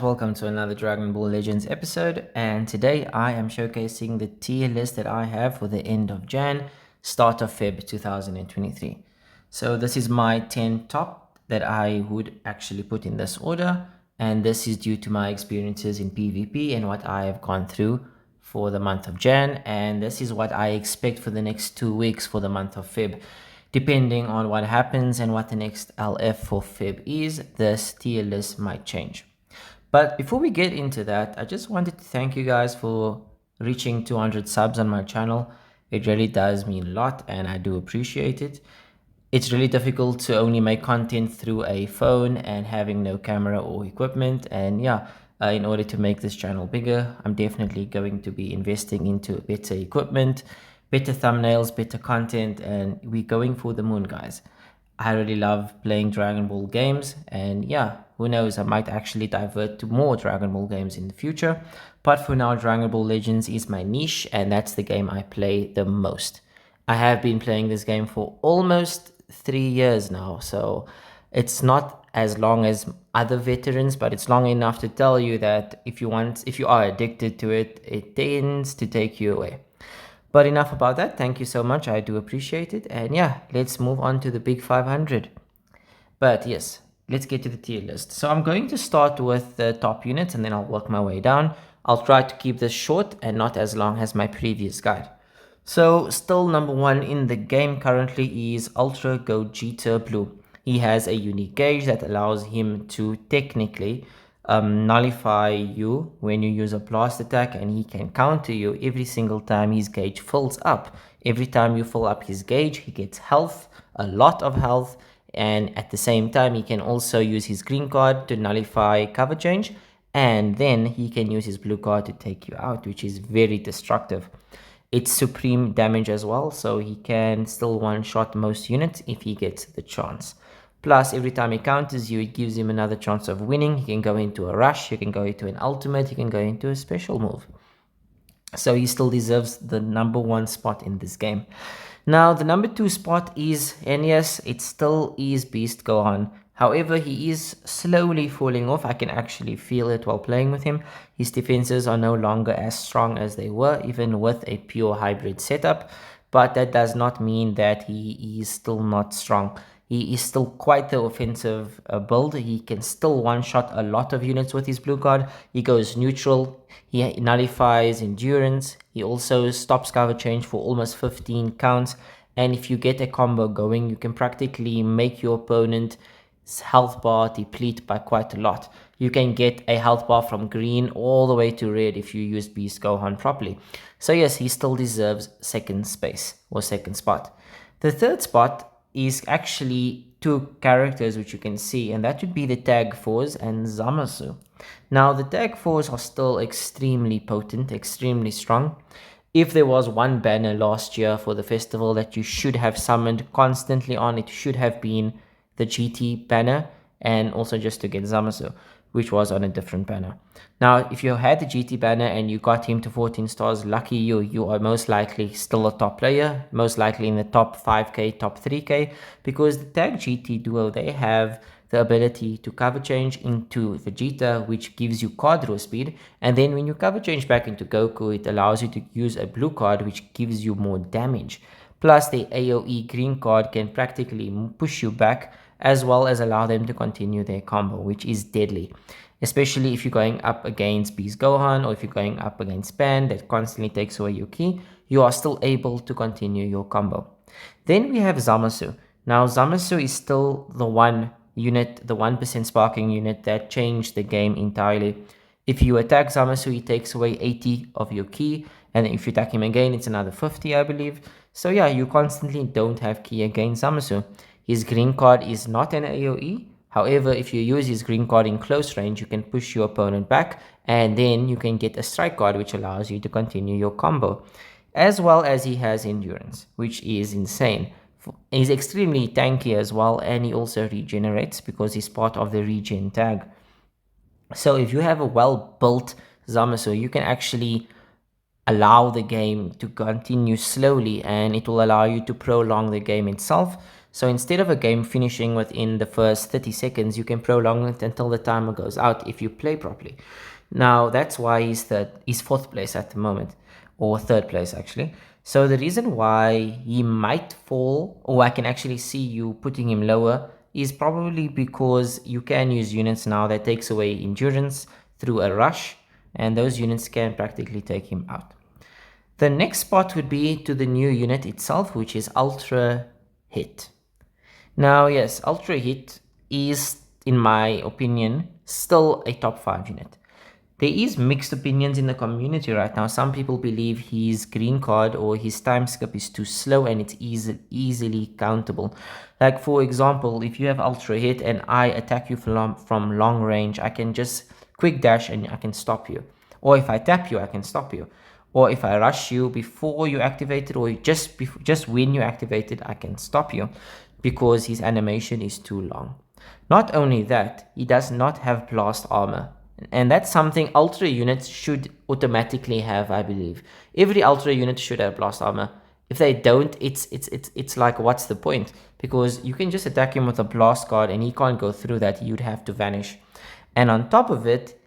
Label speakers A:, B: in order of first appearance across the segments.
A: Welcome to another Dragon Ball Legends episode, and today I am showcasing the tier list that I have for the end of Jan, start of Feb 2023. So this is my 10 top that I would actually put in this order, and this is due to my experiences in PvP and what I have gone through for the month of Jan, and this is what I expect for the next 2 weeks for the month of Feb. Depending on what happens and what the next LF for Feb is, this tier list might change. But before we get into that, I just wanted to thank you guys for reaching 200 subs on my channel. It really does mean a lot and I do appreciate it. It's really difficult to only make content through a phone and having no camera or equipment. And yeah, in order to make this channel bigger, I'm definitely going to be investing into better equipment, better thumbnails, better content, and we're going for the moon, guys. I really love playing Dragon Ball games, and yeah, who knows, I might actually divert to more Dragon Ball games in the future. But for now, Dragon Ball Legends is my niche, and that's the game I play the most. I have been playing this game for almost 3 years now, so it's not as long as other veterans, but it's long enough to tell you that if you are addicted to it, it tends to take you away. But enough about that. Thank you so much. I do appreciate it. And yeah, let's move on to the big 500. But yes, let's get to the tier list. So I'm going to start with the top units and then I'll work my way down. I'll try to keep this short and not as long as my previous guide. So still number one in the game currently is Ultra Gogeta Blue. He has a unique gauge that allows him to technically nullify you when you use a blast attack, and he can counter you every single time his gauge fills up. Every time you fill up his gauge, he gets health, a lot of health, and at the same time he can also use his green card to nullify cover change, and then he can use his blue card to take you out, which is very destructive. It's supreme damage as well, so he can still one-shot most units if he gets the chance. Plus, every time he counters you, it gives him another chance of winning. He can go into a rush, he can go into an ultimate, he can go into a special move. So he still deserves the number one spot in this game. Now, the number two spot is, and yes, it still is Beast Gohan. However, he is slowly falling off. I can actually feel it while playing with him. His defenses are no longer as strong as they were, even with a pure hybrid setup. But that does not mean that he is still not strong. He is still quite the offensive build. He can still one-shot a lot of units with his blue card. He goes neutral. He nullifies endurance. He also stops cover change for almost 15 counts. And if you get a combo going, you can practically make your opponent's health bar deplete by quite a lot. You can get a health bar from green all the way to red if you use Beast Gohan properly. So yes, he still deserves second space or second spot. The third spot is actually two characters which you can see, and that would be the Tag 4s and Zamasu. Now the Tag 4s are still extremely potent, extremely strong. If there was one banner last year for the festival that you should have summoned constantly on, it should have been the GT banner, and also just to get Zamasu, which was on a different banner. Now, if you had the GT banner and you got him to 14 stars, lucky you, you are most likely still a top player, most likely in the top 5k, top 3k, because the Tag GT duo, they have the ability to cover change into Vegeta, which gives you card draw speed, and then when you cover change back into Goku, it allows you to use a blue card, which gives you more damage. Plus, the AoE green card can practically push you back, as well as allow them to continue their combo, which is deadly. Especially if you're going up against Beast Gohan, or if you're going up against Pan that constantly takes away your ki, you are still able to continue your combo. Then we have Zamasu. Now, Zamasu is still the one unit, the 1% sparking unit that changed the game entirely. If you attack Zamasu, he takes away 80 of your ki, and if you attack him again, it's another 50, I believe. So yeah, you constantly don't have ki against Zamasu. His green card is not an AoE. However, if you use his green card in close range, you can push your opponent back, and then you can get a strike card which allows you to continue your combo. As well as he has endurance, which is insane. He's extremely tanky as well, and he also regenerates because he's part of the regen tag. So if you have a well-built Zamasu, you can actually allow the game to continue slowly, and it will allow you to prolong the game itself. So instead of a game finishing within the first 30 seconds, you can prolong it until the timer goes out if you play properly. Now that's why he's fourth place at the moment, or third place actually. So the reason why he might fall, or I can actually see you putting him lower, is probably because you can use units now that takes away endurance through a rush, and those units can practically take him out. The next spot would be to the new unit itself, which is Ultra Hit. Now, yes, Ultra Hit is, in my opinion, still a top 5 unit. There is mixed opinions in the community right now. Some people believe his green card or his time skip is too slow and it's easily countable. Like for example, if you have Ultra Hit and I attack you from long range, I can just quick dash and I can stop you. Or if I tap you, I can stop you. Or if I rush you before you activate it, or just when you activate it, I can stop you because his animation is too long. Not only that, he does not have blast armor. And that's something Ultra units should automatically have, I believe. Every Ultra unit should have blast armor. If they don't, it's like, what's the point? Because you can just attack him with a blast card and he can't go through that. You'd have to vanish. And on top of it,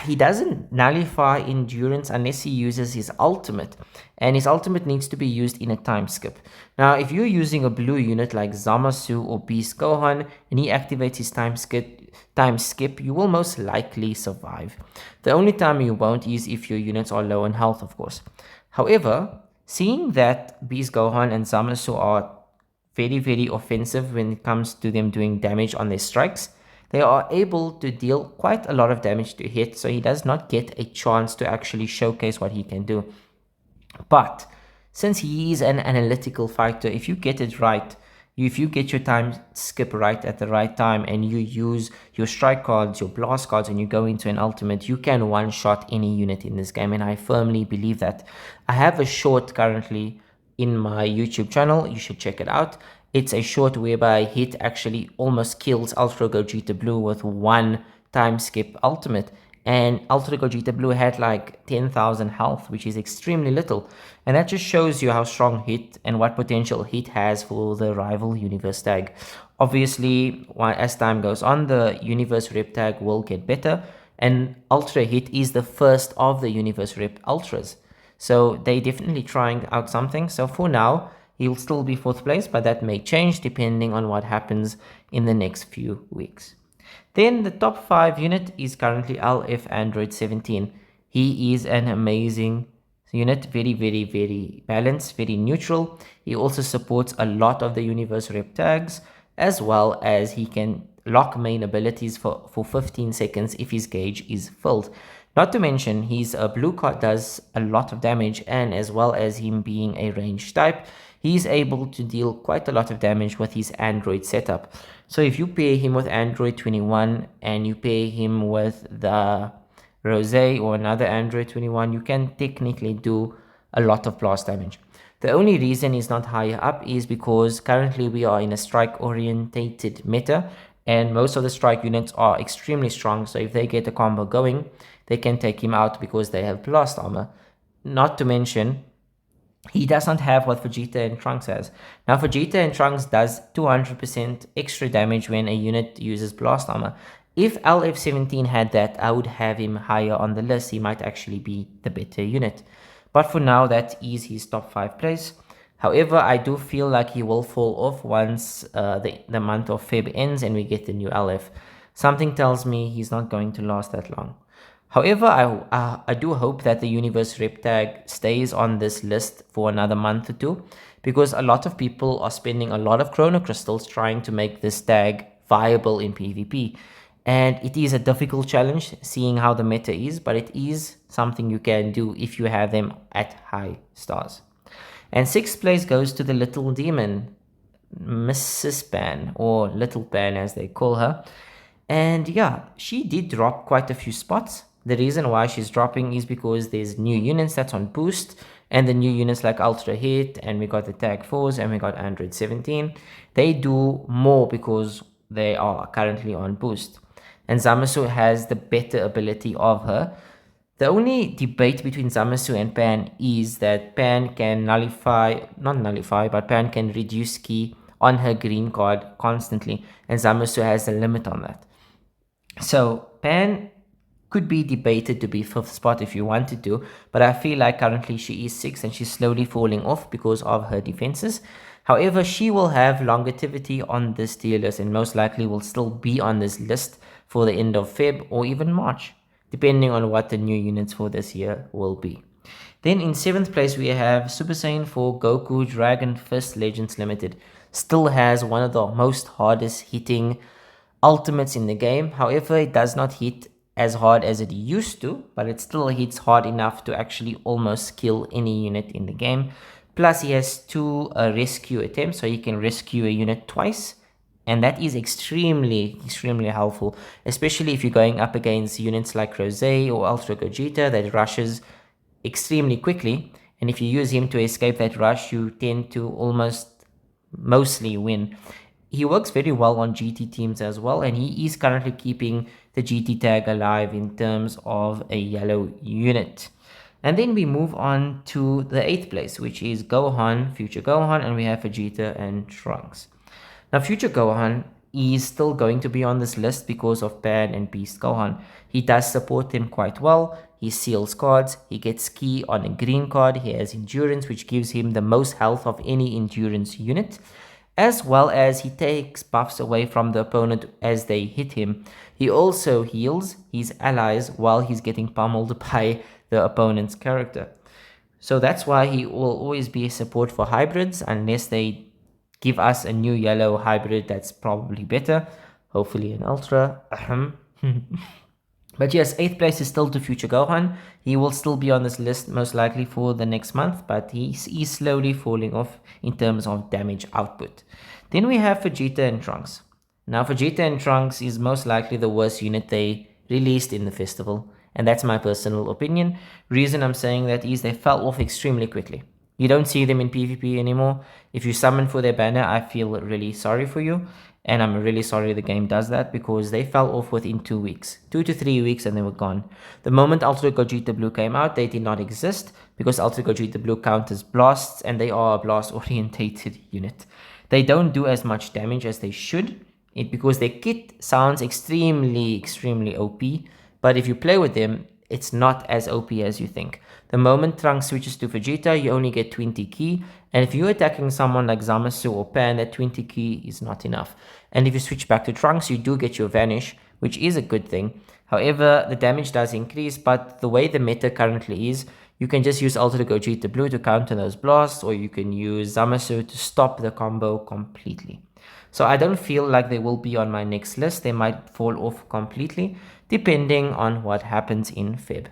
A: he doesn't nullify endurance unless he uses his ultimate, and his ultimate needs to be used in a time skip. Now if you're using a blue unit like Zamasu or Beast Gohan and he activates his time skip, you will most likely survive. The only time you won't is if your units are low in health, of course. However, seeing that Beast Gohan and Zamasu are very offensive when it comes to them doing damage on their strikes, they are able to deal quite a lot of damage to Hit, so he does not get a chance to actually showcase what he can do. But since he is an analytical fighter, if you get it right, if you get your time skip right at the right time and you use your strike cards, your blast cards, and you go into an ultimate, you can one-shot any unit in this game, and I firmly believe that. I have a short currently in my YouTube channel, you should check it out. It's a short whereby Hit actually almost kills Ultra Gogeta Blue with one time skip ultimate. And Ultra Gogeta Blue had like 10,000 health, which is extremely little. And that just shows you how strong Hit and what potential Hit has for the rival universe tag. Obviously, as time goes on, the universe rep tag will get better. And Ultra Hit is the first of the universe rep ultras. So they definitely trying out something. So for now, he'll still be fourth place, but that may change depending on what happens in the next few weeks. Then the top 5 unit is currently LF Android 17. He is an amazing unit, very balanced, very neutral. He also supports a lot of the universe rep tags, as well as he can lock main abilities for 15 seconds if his gauge is filled. Not to mention, his blue card does a lot of damage, and as well as him being a ranged type, he's able to deal quite a lot of damage with his Android setup. So if you pair him with Android 21 and you pair him with the Rose or another Android 21, you can technically do a lot of blast damage. The only reason he's not higher up is because currently we are in a strike-orientated meta, and most of the strike units are extremely strong, so if they get a combo going, they can take him out because they have blast armor. Not to mention, he does not have what Vegeta and Trunks has. Now Vegeta and Trunks does 200% extra damage when a unit uses blast armor. If LF17 had that, I would have him higher on the list. He might actually be the better unit. But for now, that is his top 5 place. However, I do feel like he will fall off once the month of Feb ends and we get the new LF. Something tells me he's not going to last that long. However, I do hope that the universe rep tag stays on this list for another month or two, because a lot of people are spending a lot of chrono crystals trying to make this tag viable in PvP. And it is a difficult challenge seeing how the meta is, but it is something you can do if you have them at high stars. And 6th place goes to the little demon, Mrs. Pan, or Little Pan as they call her. And yeah, she did drop quite a few spots. The reason why she's dropping is because there's new units that's on boost, and the new units like Ultra Hit, and we got the Tag 4s, and we got Android 17. They do more because they are currently on boost. And Zamasu has the better ability of her. The only debate between Zamasu and Pan is that Pan can Pan can reduce ki on her green card constantly, and Zamasu has a limit on that. So Pan could be debated to be 5th spot if you wanted to, but I feel like currently she is 6th and she's slowly falling off because of her defenses. However, she will have longevity on this tier list and most likely will still be on this list for the end of Feb or even March, depending on what the new units for this year will be. Then in 7th place we have Super Saiyan 4 Goku Dragon Fist Legends Limited. Still has one of the most hardest hitting ultimates in the game. However, it does not hit as hard as it used to, but it still hits hard enough to actually almost kill any unit in the game. Plus he has 2 rescue attempts, so he can rescue a unit twice, and that is extremely helpful, especially if you're going up against units like Rose or Ultra Gogeta that rushes extremely quickly, and if you use him to escape that rush, you tend to mostly win. He works very well on GT teams as well, and he is currently keeping the GT tag alive in terms of a yellow unit. And then we move on to the 8th place, which is Gohan, Future Gohan, and we have Vegeta and Trunks. Now, Future Gohan is still going to be on this list because of Pan and Beast Gohan. He does support them quite well. He seals cards. He gets Ki on a green card. He has Endurance, which gives him the most health of any Endurance unit, as well as he takes buffs away from the opponent as they hit him. He also heals his allies while he's getting pummeled by the opponent's character. So that's why he will always be a support for hybrids, unless they give us a new yellow hybrid that's probably better, hopefully an ultra. But yes, 8th place is still to Future Gohan. He will still be on this list most likely for the next month, but he's slowly falling off in terms of damage output. Then we have Vegeta and Trunks. Now Vegeta and Trunks is most likely the worst unit they released in the festival, and that's my personal opinion. Reason I'm saying that is they fell off extremely quickly. You don't see them in PvP anymore. If you summon for their banner, I feel really sorry for you. And I'm really sorry the game does that, because they fell off within 2 weeks. 2 to 3 weeks and they were gone. The moment Ultra Gogeta Blue came out, they did not exist, because Ultra Gogeta Blue counters blasts and they are a blast orientated unit. They don't do as much damage as they should, because their kit sounds extremely OP. But if you play with them, it's not as OP as you think. The moment Trunks switches to Vegeta, you only get 20 Ki, and if you're attacking someone like Zamasu or Pan, that 20 Ki is not enough. And if you switch back to Trunks, you do get your Vanish, which is a good thing. However, the damage does increase, but the way the meta currently is, you can just use Ultra Gogeta Blue to counter those blasts, or you can use Zamasu to stop the combo completely. So I don't feel like they will be on my next list. They might fall off completely, depending on what happens in Feb.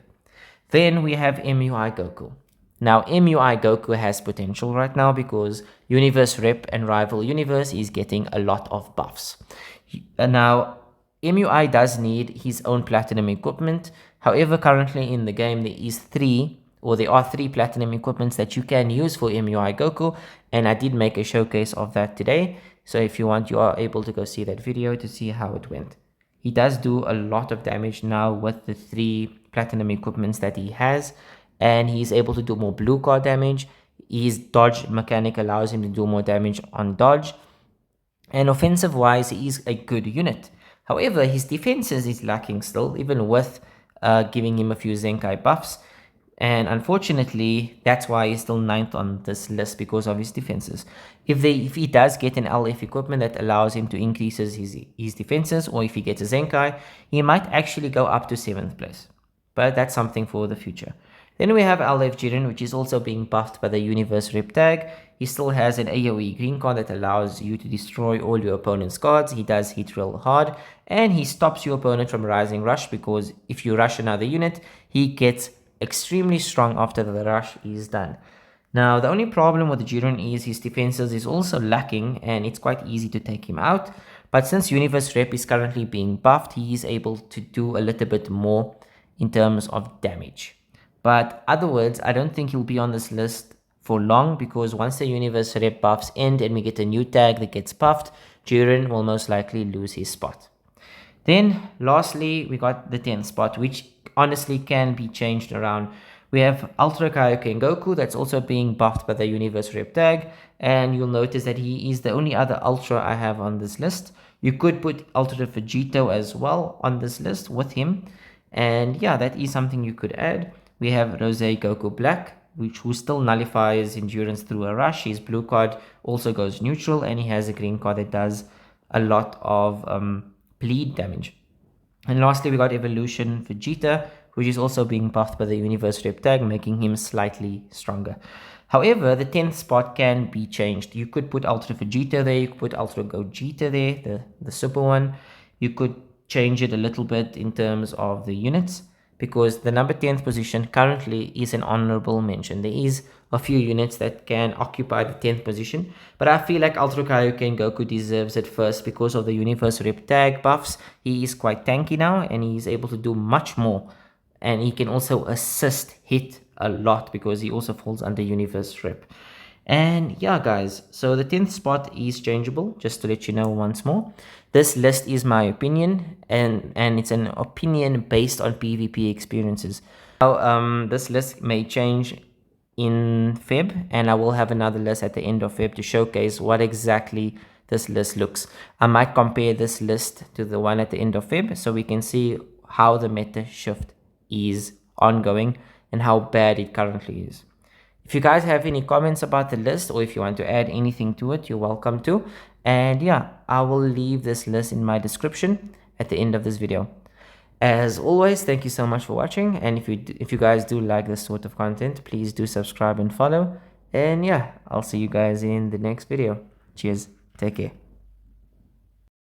A: Then we have MUI Goku. Now, MUI Goku has potential right now because Universe Rep and Rival Universe is getting a lot of buffs. Now, MUI does need his own platinum equipment. However, currently in the game, there are three platinum equipments that you can use for MUI Goku, and I did make a showcase of that today. So if you want, you are able to go see that video to see how it went. He does do a lot of damage now with the 3 platinum equipments that he has, and he's able to do more blue card damage. His dodge mechanic allows him to do more damage on dodge, and offensive wise he is a good unit. However, his defenses is lacking still, even with giving him a few Zenkai buffs, and unfortunately that's why he's still 9th on this list, because of his defenses. If he does get an LF equipment that allows him to increase his defenses, or if he gets a Zenkai, he might actually go up to 7th place. But that's something for the future. Then we have LF Jiren, which is also being buffed by the Universe Rep tag. He still has an AoE green card that allows you to destroy all your opponent's cards. He does hit real hard, and he stops your opponent from Rising Rush, because if you rush another unit, he gets extremely strong after the rush is done. Now, the only problem with Jiren is his defenses is also lacking, and it's quite easy to take him out. But since Universe Rep is currently being buffed, he is able to do a little bit more in terms of damage. But otherwise, I don't think he'll be on this list for long, because once the Universe Rep buffs end and we get a new tag that gets buffed, Jiren will most likely lose his spot. Then lastly, we got the 10th spot, which honestly can be changed around. We have Ultra Kaioken Goku that's also being buffed by the Universe Rep tag, and you'll notice that he is the only other Ultra I have on this list. You could put Ultra Vegeta as well on this list with him, and yeah, that is something you could add. We have Rose Goku Black, who still nullifies endurance through a rush. His blue card also goes neutral, and he has a green card that does a lot of bleed damage. And lastly, we got Evolution Vegeta, which is also being buffed by the Universe Rep tag, making him slightly stronger. However, the 10th spot can be changed. You could put Ultra Vegeta there, you could put Ultra Gogeta there, the super one. You could change it a little bit in terms of the units, because the number 10th position currently is an honorable mention. There is a few units that can occupy the 10th position, but I feel like Ultra Kaioken Goku deserves it first because of the Universe Rep tag buffs. He is quite tanky now, and he is able to do much more, and he can also assist hit a lot because he also falls under Universe Rep. And yeah, guys, so the 10th spot is changeable, just to let you know once more. This list is my opinion, and it's an opinion based on PvP experiences. Now, this list may change in Feb, and I will have another list at the end of Feb to showcase what exactly this list looks. I might compare this list to the one at the end of Feb, so we can see how the meta shift is ongoing and how bad it currently is. If you guys have any comments about the list, or if you want to add anything to it, you're welcome to. And yeah, I will leave this list in my description at the end of this video. As always, thank you so much for watching, and if you guys do like this sort of content, please do subscribe and follow. And yeah, I'll see you guys in the next video. Cheers, take care.